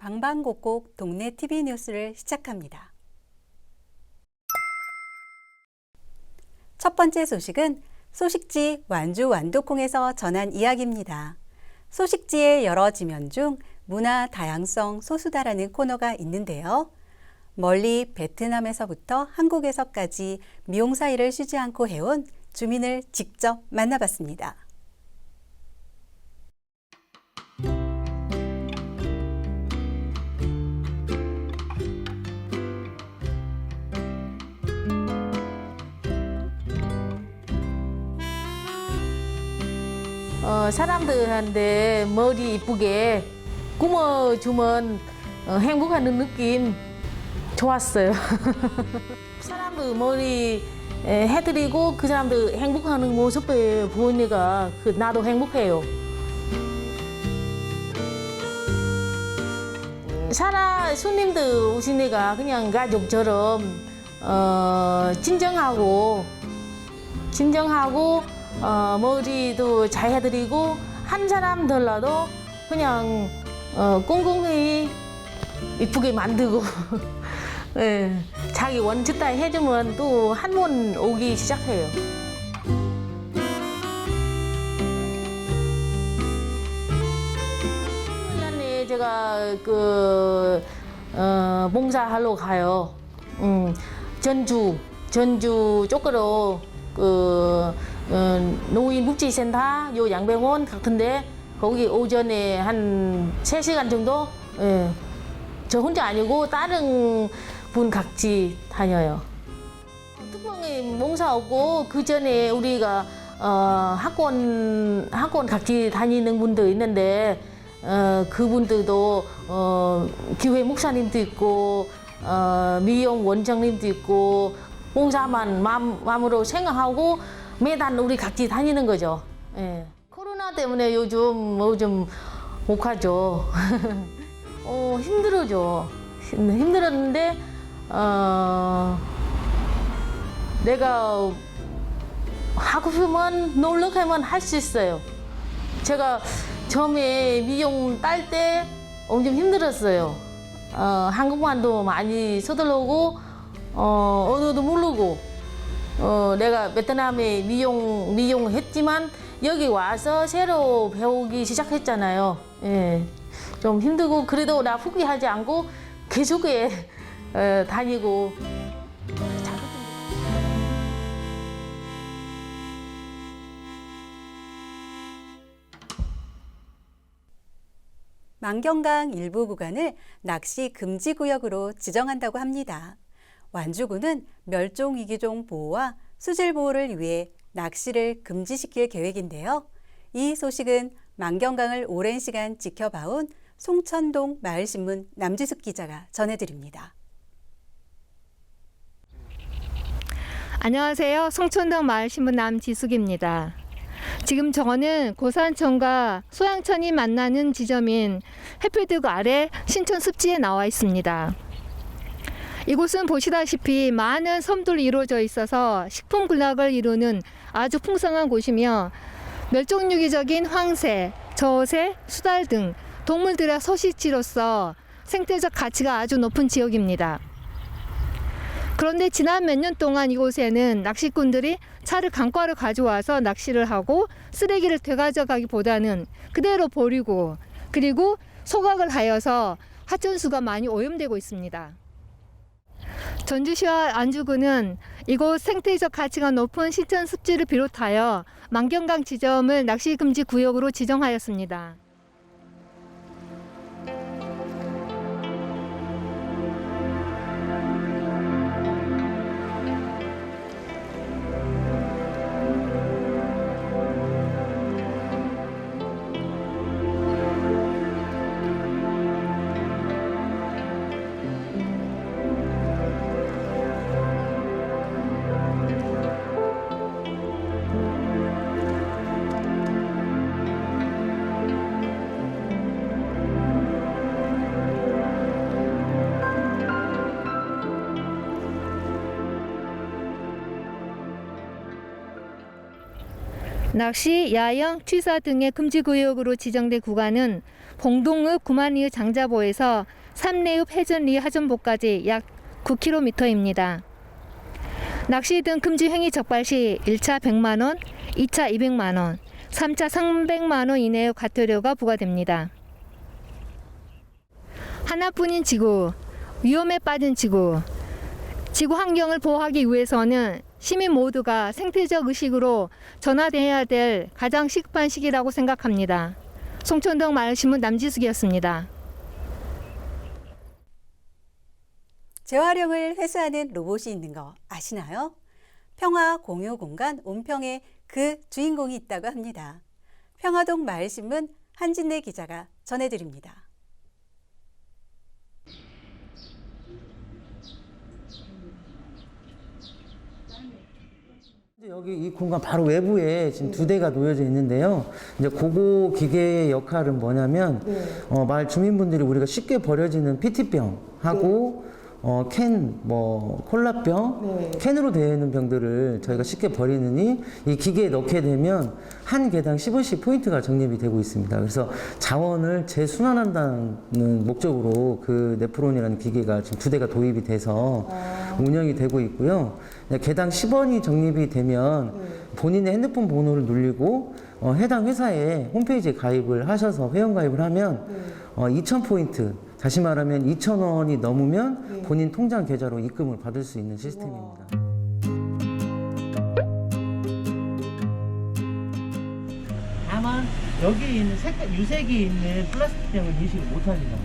방방곡곡 동네 TV 뉴스를 시작합니다. 첫 번째 소식은 소식지 완주 완도콩에서 전한 이야기입니다. 소식지의 여러 지면 중 문화 다양성 소수다라는 코너가 있는데요. 멀리 베트남에서부터 한국에서까지 미용사 일을 쉬지 않고 해온 주민을 직접 만나봤습니다. 사람들한테 머리 이쁘게 꾸며주면 행복하는 느낌 좋았어요. 사람들 머리 해드리고 그 사람들 행복하는 모습을 보니까 나도 행복해요. 손님들 오시니까 그냥 가족처럼 진정하고 머리도 잘 해드리고 한 사람 달라도 그냥 꽁꽁히 이쁘게 만들고 네, 자기 원치 따위 해주면 또 한 번 오기 시작해요. 년에 제가 봉사하러 가요. 전주 쪽으로 노인복지센터 요 양병원 같은데 거기 오전에 한 3시간 정도 저 혼자 아니고 다른 분 같이 다녀요. 특별히 봉사 없고 그 전에 우리가 학원 같이 다니는 분도 있는데 그분들도 교회 목사님도 있고 미용 원장님도 있고 봉사만 마음으로 생각하고 매달 우리 같이 다니는 거죠. 예. 코로나 때문에 요즘 못 가죠. 힘들어져. 힘들었는데 내가 하고 싶으면 노력하면 할 수 있어요. 제가 처음에 미용 딸 때 엄청 힘들었어요. 한국말도 많이 서툴르고 언어도 모르고 내가 베트남에 미용 했지만 여기 와서 새로 배우기 시작했잖아요. 예. 좀 힘들고 그래도 나 포기하지 않고 계속 다니고. 만경강 일부 구간을 낚시 금지 구역으로 지정한다고 합니다. 완주군은 멸종위기종 보호와 수질 보호를 위해 낚시를 금지시킬 계획인데요. 이 소식은 만경강을 오랜 시간 지켜봐온 송천동 마을신문 남지숙 기자가 전해드립니다. 안녕하세요. 송천동 마을신문 남지숙입니다. 지금 저는 고산천과 소양천이 만나는 지점인 해필드구 아래 신천 습지에 나와 있습니다. 이곳은 보시다시피 많은 섬들로 이루어져 있어서 식품군락을 이루는 아주 풍성한 곳이며 멸종위기적인 황새, 저새, 수달 등 동물들의 서식지로서 생태적 가치가 아주 높은 지역입니다. 그런데 지난 몇 년 동안 이곳에는 낚시꾼들이 차를 강가로 가져와서 낚시를 하고 쓰레기를 되가져가기보다는 그대로 버리고 그리고 소각을 하여서 하천수가 많이 오염되고 있습니다. 전주시와 안주군은 이곳 생태적 가치가 높은 신천 습지를 비롯하여 만경강 지점을 낚시금지 구역으로 지정하였습니다. 낚시, 야영, 취사 등의 금지구역으로 지정된 구간은 봉동읍 구만리의 장자보에서 삼례읍 해전리 하전보까지 약 9km입니다. 낚시 등 금지 행위 적발 시 1차 100만 원, 2차 200만 원, 3차 300만 원 이내의 과태료가 부과됩니다. 하나뿐인 지구, 위험에 빠진 지구, 지구 환경을 보호하기 위해서는 시민 모두가 생태적 의식으로 전환해야 될 가장 시급한 시기라고 생각합니다. 송천동 마을신문 남지숙이었습니다. 재활용을 회수하는 로봇이 있는 거 아시나요? 평화 공유 공간 온평에 그 주인공이 있다고 합니다. 평화동 마을신문 한진래 기자가 전해드립니다. 여기 이 공간 바로 외부에 지금 2대가 놓여져 있는데요. 이제 그거 기계의 역할은 뭐냐면 마을 주민분들이 우리가 쉽게 버려지는 PT병하고 캔, 콜라병, 캔으로 되어 있는 병들을 저희가 쉽게 버리느니 이 기계에 넣게 되면 한 개당 10원씩 포인트가 적립이 되고 있습니다. 그래서 자원을 재순환한다는 목적으로 그 네프론이라는 기계가 지금 2대가 도입이 돼서 운영이 되고 있고요. 개당 10원이 적립이 되면 본인의 핸드폰 번호를 누르고 해당 회사의 홈페이지에 가입을 하셔서 회원 가입을 하면 2,000포인트, 다시 말하면 2,000원이 넘으면 본인 통장 계좌로 입금을 받을 수 있는 시스템입니다. 다만 여기 있는 유색이 있는 플라스틱 병을 인식을 못합니다.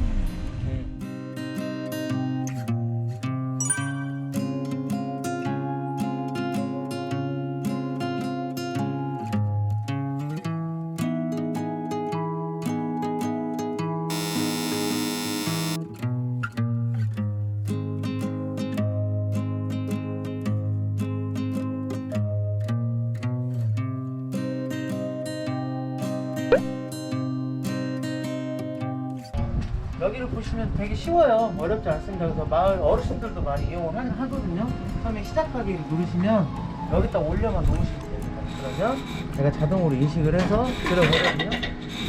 여기를 보시면 되게 쉬워요. 어렵지 않습니다. 그래서 마을 어르신들도 많이 이용을 하거든요. 처음에 시작하기를 누르시면 여기다 올려만 놓으시면 됩니다. 그러면 제가 자동으로 인식을 해서 들어보거든요.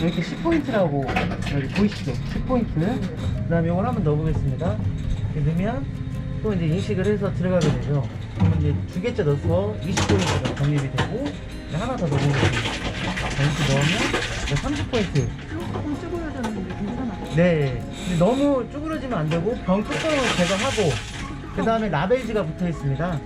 이렇게 10포인트라고 여기 보이시죠? 10포인트. 그 다음에 이걸 한번 넣어보겠습니다. 이렇게 넣으면 또 이제 인식을 해서 들어가게 되죠. 그러면 이제 2개째 넣어서 20포인트가 적립이 되고 하나 더 넣어보겠습니다. 이렇게 넣으면 30포인트. 조금 쭈그러졌는데 괜찮아요? 네. 근데 너무 쭈그러지면 안 되고 병 뚜껑을 제거하고 그 다음에 라벨지가 붙어 있습니다.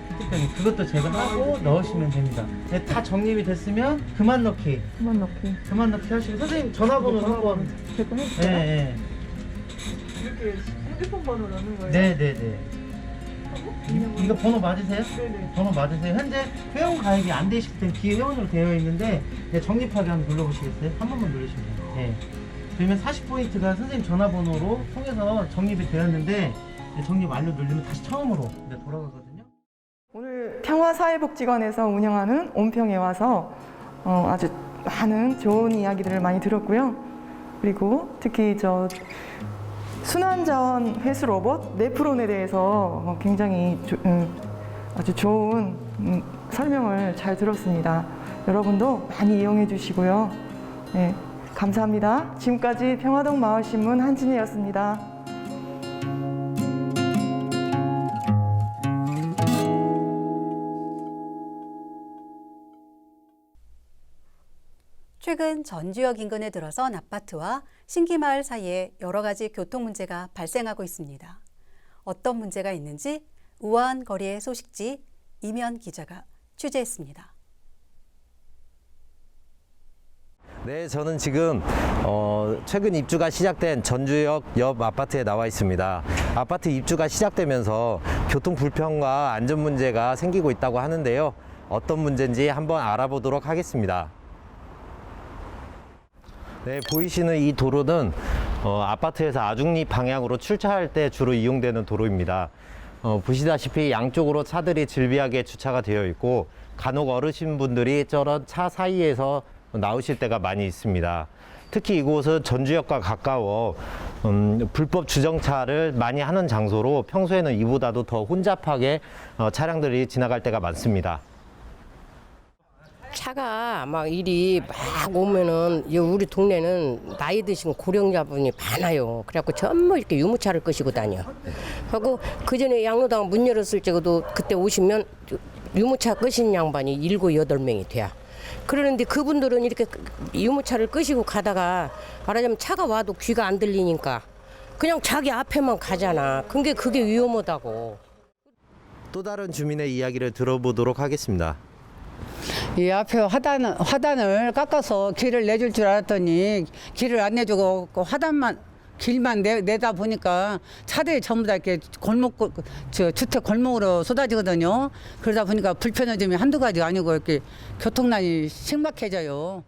그것도 제거하고 넣으시면 됩니다. 네, 다 정립이 됐으면 그만 넣기 그만 넣기 하시고 선생님 전화번호 한번. 제거 해주세요. 네. 이렇게 핸드폰 번호 넣는 거예요? 네네네. 이거 번호 맞으세요? 네네. 번호 맞으세요? 현재 회원 가입이 안 되실 때 비회원으로 되어 있는데 네, 적립하기 한번 눌러보시겠어요? 한 번만 누르시면 돼요. 네. 그러면 40포인트가 선생님 전화번호로 통해서 적립이 되었는데 네, 적립 완료 누르면 다시 처음으로 네, 돌아가거든요. 오늘 평화사회복지관에서 운영하는 온평에 와서 아주 많은 좋은 이야기들을 많이 들었고요. 그리고 특히 순환자원 회수 로봇 네프론에 대해서 굉장히 아주 좋은 설명을 잘 들었습니다. 여러분도 많이 이용해 주시고요. 네, 감사합니다. 지금까지 평화동 마을신문 한진희였습니다. 최근 전주역 인근에 들어선 아파트와 신기마을 사이에 여러 가지 교통 문제가 발생하고 있습니다. 어떤 문제가 있는지 우아한 거리의 소식지 이면 기자가 취재했습니다. 네, 저는 지금 최근 입주가 시작된 전주역 옆 아파트에 나와 있습니다. 아파트 입주가 시작되면서 교통 불편과 안전 문제가 생기고 있다고 하는데요. 어떤 문제인지 한번 알아보도록 하겠습니다. 네, 보이시는 이 도로는 아파트에서 아중립 방향으로 출차할 때 주로 이용되는 도로입니다. 보시다시피 양쪽으로 차들이 질비하게 주차가 되어 있고 간혹 어르신분들이 저런 차 사이에서 나오실 때가 많이 있습니다. 특히 이곳은 전주역과 가까워 불법 주정차를 많이 하는 장소로 평소에는 이보다도 더 혼잡하게 차량들이 지나갈 때가 많습니다. 차가 막 일이 막 오면은 우리 동네는 나이 드신 고령자분이 많아요. 그래갖고 전부 이렇게 유모차를 끄시고 다녀. 하고 그 전에 양로당 문 열었을 적에도 그때 오시면 유모차 끄신 양반이 7, 8명이 돼요. 그러는데 그분들은 이렇게 유모차를 끄시고 가다가 말하자면 차가 와도 귀가 안 들리니까 그냥 자기 앞에만 가잖아. 그게 위험하다고. 또 다른 주민의 이야기를 들어보도록 하겠습니다. 이 앞에 화단을 깎아서 길을 내줄 줄 알았더니 길을 안 내주고 그 길만 내다 보니까 차들이 전부 다 이렇게 주택 골목으로 쏟아지거든요. 그러다 보니까 불편한 점이 한두 가지가 아니고 이렇게 교통난이 심각해져요.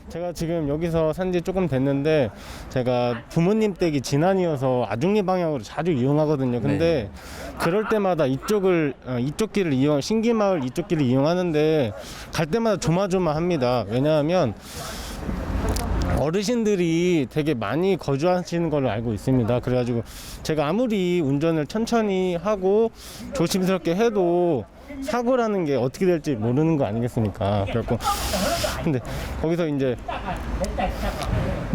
제가 지금 여기서 산 지 조금 됐는데 제가 부모님 댁이 진안이어서 아중리 방향으로 자주 이용하거든요. 근데 그럴 때마다 이쪽 길을 신기마을 이쪽 길을 이용하는데 갈 때마다 조마조마합니다. 왜냐하면 어르신들이 되게 많이 거주하시는 걸로 알고 있습니다. 그래가지고 제가 아무리 운전을 천천히 하고 조심스럽게 해도 사고라는 게 어떻게 될지 모르는 거 아니겠습니까? 그래갖고 근데 거기서 이제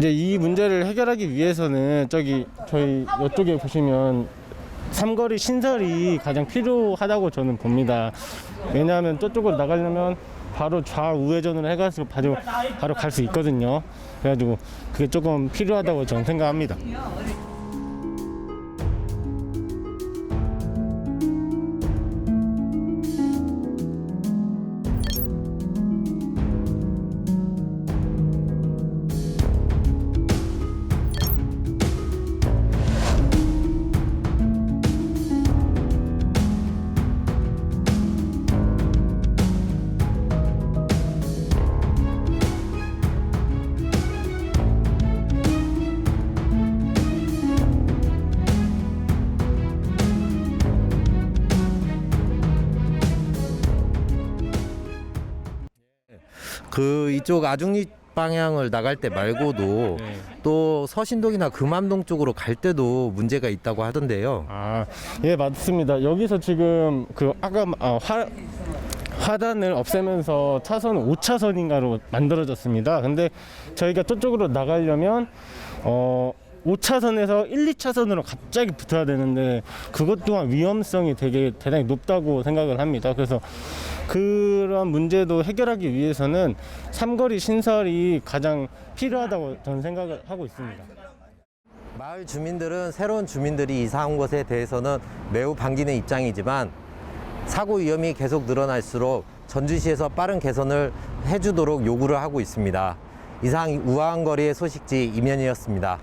이 문제를 해결하기 위해서는 저희 이쪽에 보시면 삼거리 신설이 가장 필요하다고 저는 봅니다. 왜냐하면 저쪽으로 나가려면 바로 좌우회전으로 해가지고 바로 갈 수 있거든요. 그래가지고 그게 조금 필요하다고 저는 생각합니다. 이쪽 아중리 방향을 나갈 때 말고도 또 서신동이나 금암동 쪽으로 갈 때도 문제가 있다고 하던데요. 예, 맞습니다. 여기서 지금 아까 화단을 없애면서 차선은 5차선인가로 만들어졌습니다. 근데 저희가 저쪽으로 나가려면 5차선에서 1, 2차선으로 갑자기 붙어야 되는데 그것 또한 위험성이 대단히 높다고 생각을 합니다. 그래서 그런 문제도 해결하기 위해서는 삼거리 신설이 가장 필요하다고 저는 생각을 하고 있습니다. 마을 주민들은 새로운 주민들이 이사 온 것에 대해서는 매우 반기는 입장이지만 사고 위험이 계속 늘어날수록 전주시에서 빠른 개선을 해주도록 요구를 하고 있습니다. 이상 우아한거리의 소식지 이면이었습니다.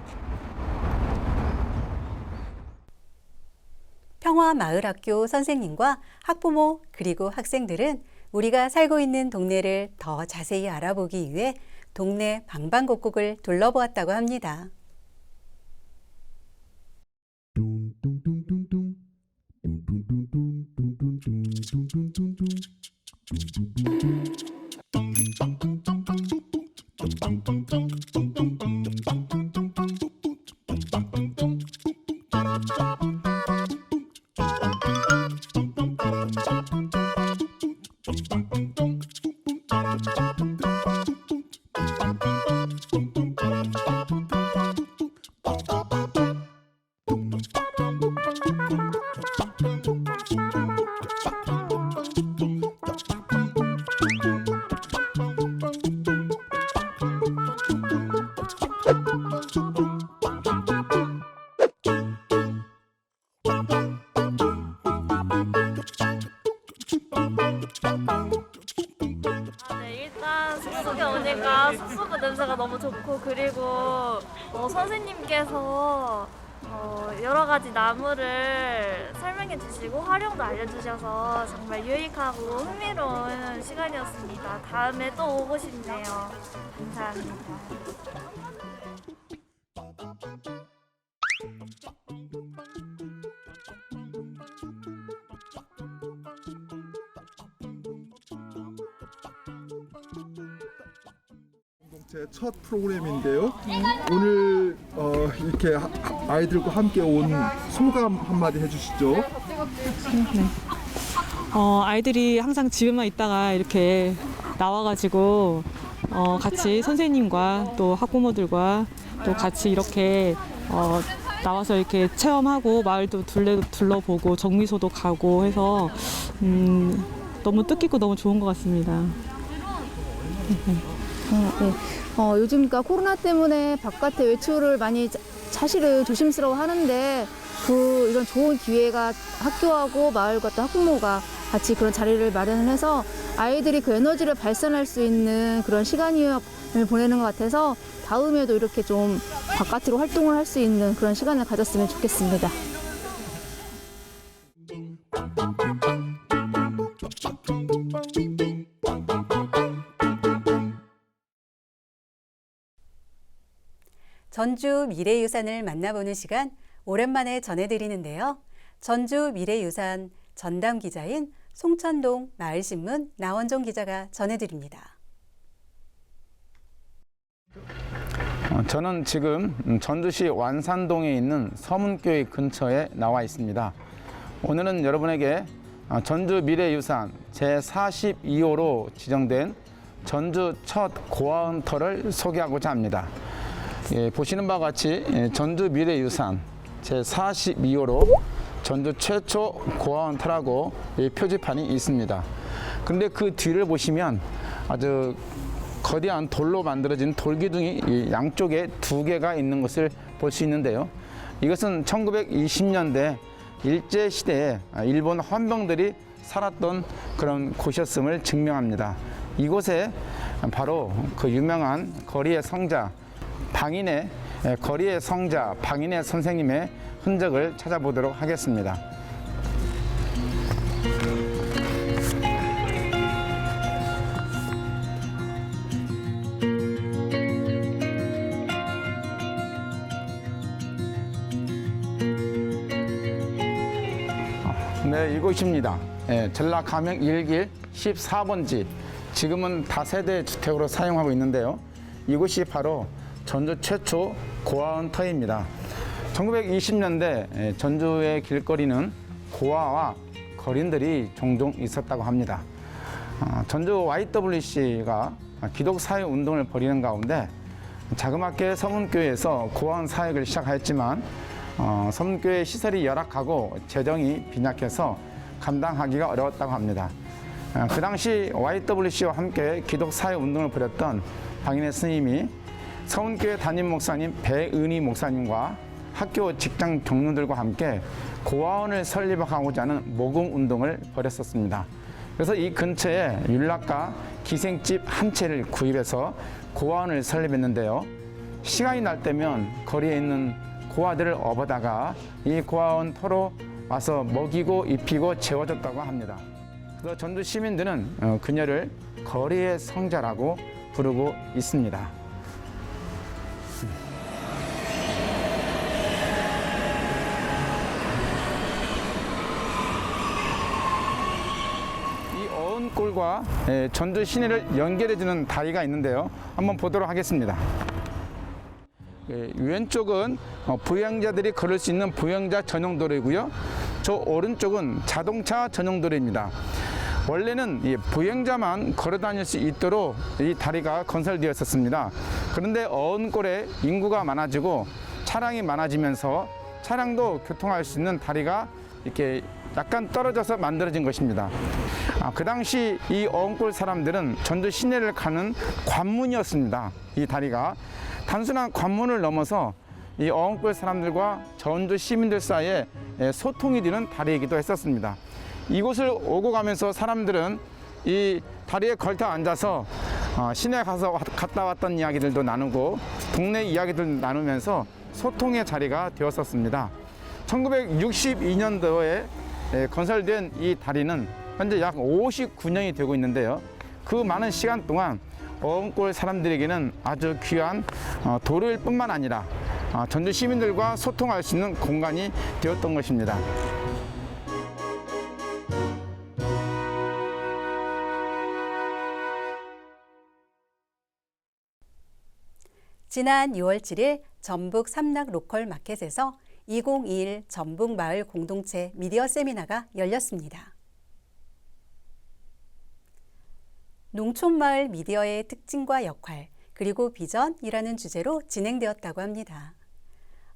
평화마을학교 선생님과 학부모 그리고 학생들은 우리가 살고 있는 동네를 더 자세히 알아보기 위해 동네 방방곡곡을 둘러보았다고 합니다. 냄새가 너무 좋고, 그리고 선생님께서 여러 가지 나무를 설명해 주시고 활용도 알려주셔서 정말 유익하고 흥미로운 시간이었습니다. 다음에 또 오고 싶네요. 감사합니다. 제 첫 프로그램인데요. 오늘 이렇게 아이들과 함께 온 소감 한마디 해주시죠. 아이들이 항상 집에만 있다가 이렇게 나와가지고 같이 선생님과 또 학부모들과 또 같이 이렇게 나와서 이렇게 체험하고 마을도 둘러보고 정미소도 가고 해서 너무 뜻깊고 너무 좋은 것 같습니다. 요즘 코로나 때문에 바깥에 외출을 많이 사실은 조심스러워 하는데 이런 좋은 기회가 학교하고 마을과 또 학부모가 같이 그런 자리를 마련해서 아이들이 그 에너지를 발산할 수 있는 그런 시간을 보내는 것 같아서 다음에도 이렇게 좀 바깥으로 활동을 할 수 있는 그런 시간을 가졌으면 좋겠습니다. 전주 미래유산을 만나보는 시간 오랜만에 전해드리는데요. 전주 미래유산 전담 기자인 송천동 마을신문 나원종 기자가 전해드립니다. 저는 지금 전주시 완산동에 있는 서문교회 근처에 나와 있습니다. 오늘은 여러분에게 전주 미래유산 제42호로 지정된 전주 첫 고아원터를 소개하고자 합니다. 보시는 바와 같이 전주 미래유산 제42호로 전주 최초 고아원터라고 표지판이 있습니다. 그런데 그 뒤를 보시면 아주 거대한 돌로 만들어진 돌기둥이 양쪽에 2개가 있는 것을 볼 수 있는데요. 이것은 1920년대 일제시대에 일본 헌병들이 살았던 그런 곳이었음을 증명합니다. 이곳에 바로 그 유명한 거리의 성자 거리의 성자 방인의 선생님의 흔적을 찾아보도록 하겠습니다. 네, 이곳입니다. 전라 가명 1길 14번지, 지금은 다세대 주택으로 사용하고 있는데요. 이곳이 바로 전주 최초 고아원터입니다. 1920년대 전주의 길거리는 고아와 거린들이 종종 있었다고 합니다. 전주 YWC가 기독사회 운동을 벌이는 가운데 자그맣게 서문교회에서 고아원 사역을 시작하였지만 서문교회 시설이 열악하고 재정이 빈약해서 감당하기가 어려웠다고 합니다. 그 당시 YWC와 함께 기독사회 운동을 벌였던 방인의 스님이 서문교회 담임 목사님 배은희 목사님과 학교 직장 경로들과 함께 고아원을 설립하고자 하는 모금 운동을 벌였었습니다. 그래서 이 근처에 윤락과 기생집 한 채를 구입해서 고아원을 설립했는데요. 시간이 날 때면 거리에 있는 고아들을 업어다가 이 고아원 터로 와서 먹이고 입히고 재워줬다고 합니다. 그래서 전주 시민들은 그녀를 거리의 성자라고 부르고 있습니다. 꼴과 전주 시내를 연결해주는 다리가 있는데요. 한번 보도록 하겠습니다. 왼쪽은 부영자들이 걸을 수 있는 부영자 전용 도로이고요. 저 오른쪽은 자동차 전용 도로입니다. 원래는 부영자만 걸어 다닐 수 있도록 이 다리가 건설되었었습니다. 그런데 어은골에 인구가 많아지고 차량이 많아지면서 차량도 교통할 수 있는 다리가 이렇게 약간 떨어져서 만들어진 것입니다. 그 당시 이 어은골 사람들은 전주 시내를 가는 관문이었습니다. 이 다리가 단순한 관문을 넘어서 이 어은골 사람들과 전주 시민들 사이에 소통이 되는 다리이기도 했었습니다. 이곳을 오고 가면서 사람들은 이 다리에 걸터 앉아서 시내 가서 갔다 왔던 이야기들도 나누고 동네 이야기들 나누면서 소통의 자리가 되었었습니다. 1962년도에 건설된 이 다리는 현재 약 59년이 되고 있는데요. 그 많은 시간 동안 어음골 사람들에게는 아주 귀한 도로일 뿐만 아니라 전주 시민들과 소통할 수 있는 공간이 되었던 것입니다. 지난 6월 7일 전북 삼락 로컬 마켓에서 2021 전북 마을 공동체 미디어 세미나가 열렸습니다. 농촌마을 미디어의 특징과 역할, 그리고 비전이라는 주제로 진행되었다고 합니다.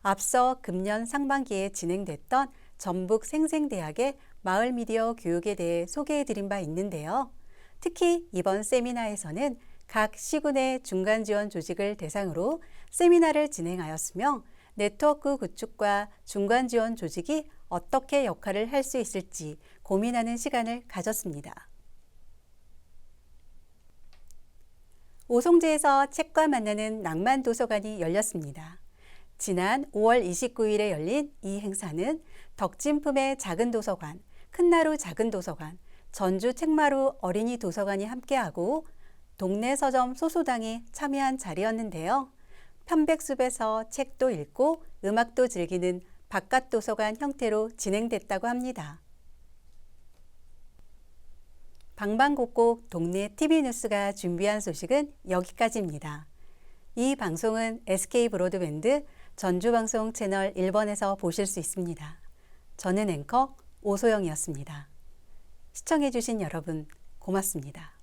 앞서 금년 상반기에 진행됐던 전북 생생대학의 마을 미디어 교육에 대해 소개해드린 바 있는데요. 특히 이번 세미나에서는 각 시군의 중간 지원 조직을 대상으로 세미나를 진행하였으며 네트워크 구축과 중간 지원 조직이 어떻게 역할을 할 수 있을지 고민하는 시간을 가졌습니다. 오송제에서 책과 만나는 낭만 도서관이 열렸습니다. 지난 5월 29일에 열린 이 행사는 덕진품의 작은 도서관, 큰나루 작은 도서관, 전주 책마루 어린이 도서관이 함께하고 동네 서점 소소당이 참여한 자리였는데요. 편백숲에서 책도 읽고 음악도 즐기는 바깥 도서관 형태로 진행됐다고 합니다. 방방곡곡 동네 TV뉴스가 준비한 소식은 여기까지입니다. 이 방송은 SK 브로드밴드 전주방송 채널 1번에서 보실 수 있습니다. 저는 앵커 오소영이었습니다. 시청해주신 여러분 고맙습니다.